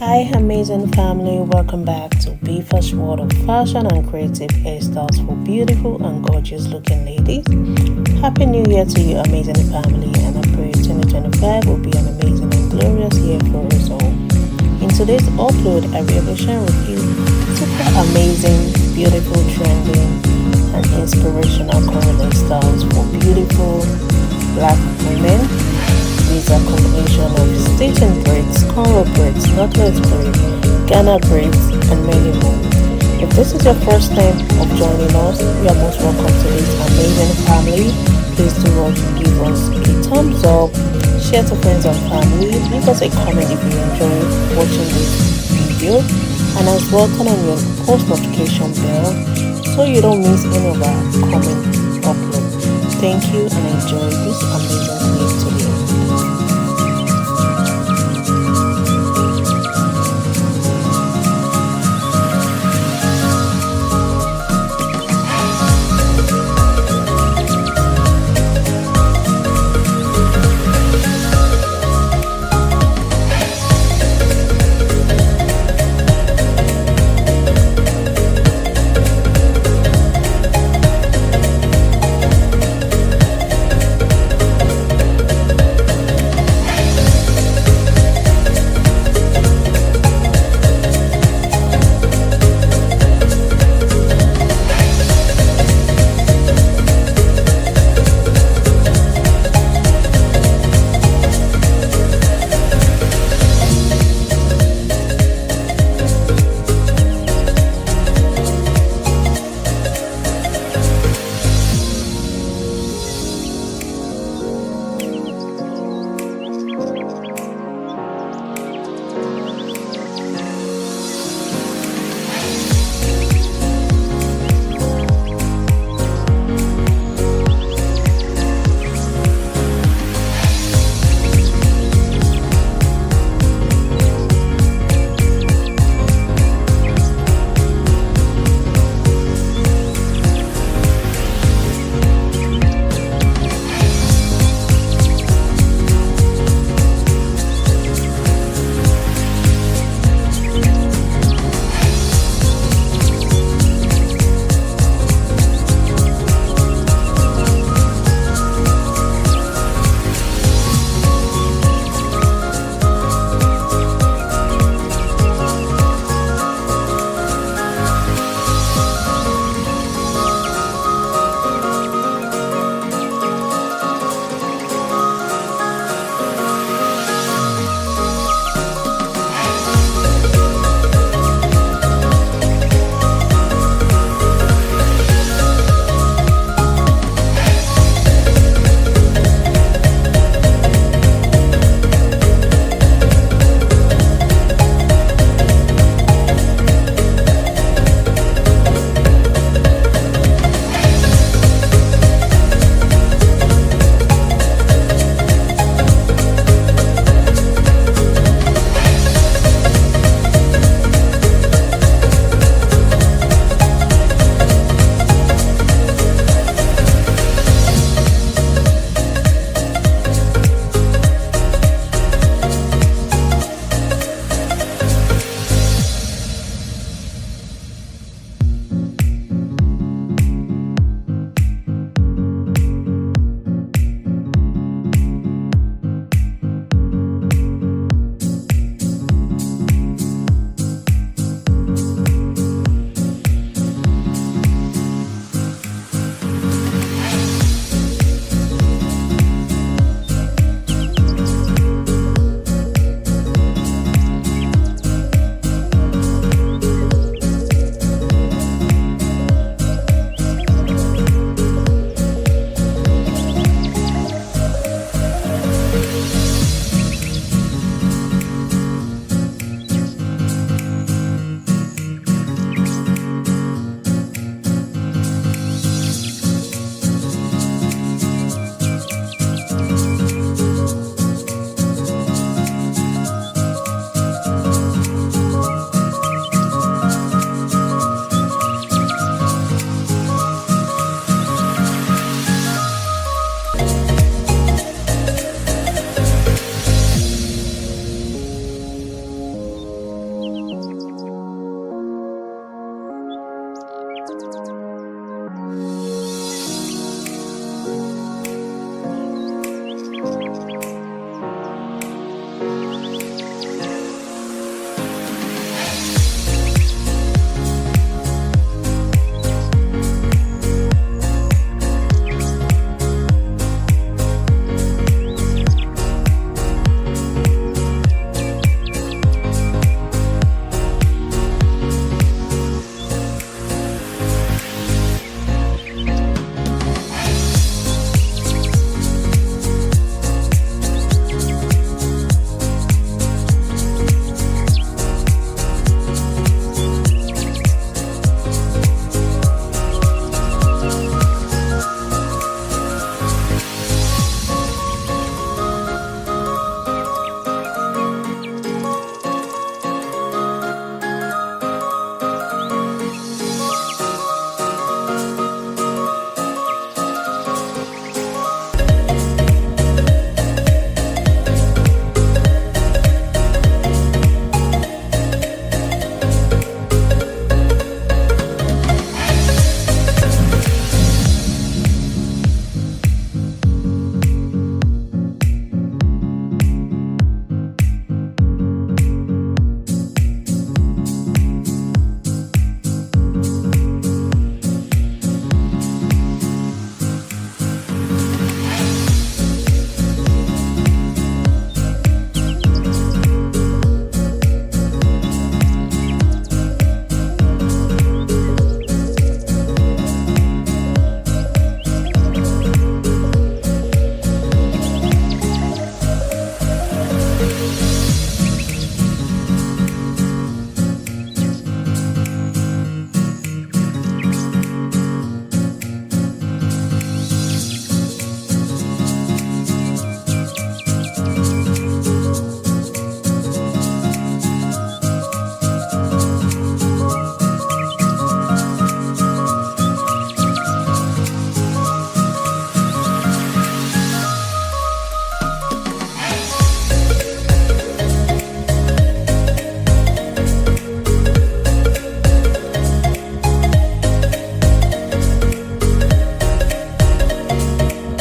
Hi amazing family, welcome back to Beaver's World of Fashion and Creative Hairstyles for beautiful and gorgeous looking ladies. Happy New Year to you amazing family, and I pray 2025 will be an amazing and glorious year for us all. In today's upload, I will be sharing with you super amazing, beautiful, trending and inspirational cornrow styles for beautiful black women. These are combination of stitching braids, cornrow braids, knotless braids, Ghana braids, and many more. If this is your first time of joining us, you are most welcome to this amazing family. Please do not give us a thumbs up, share to friends and family, leave us a comment if you enjoy watching this video, and as well turn on your post notification bell so you don't miss any of our coming uploads. Thank you and enjoy this amazing clip today.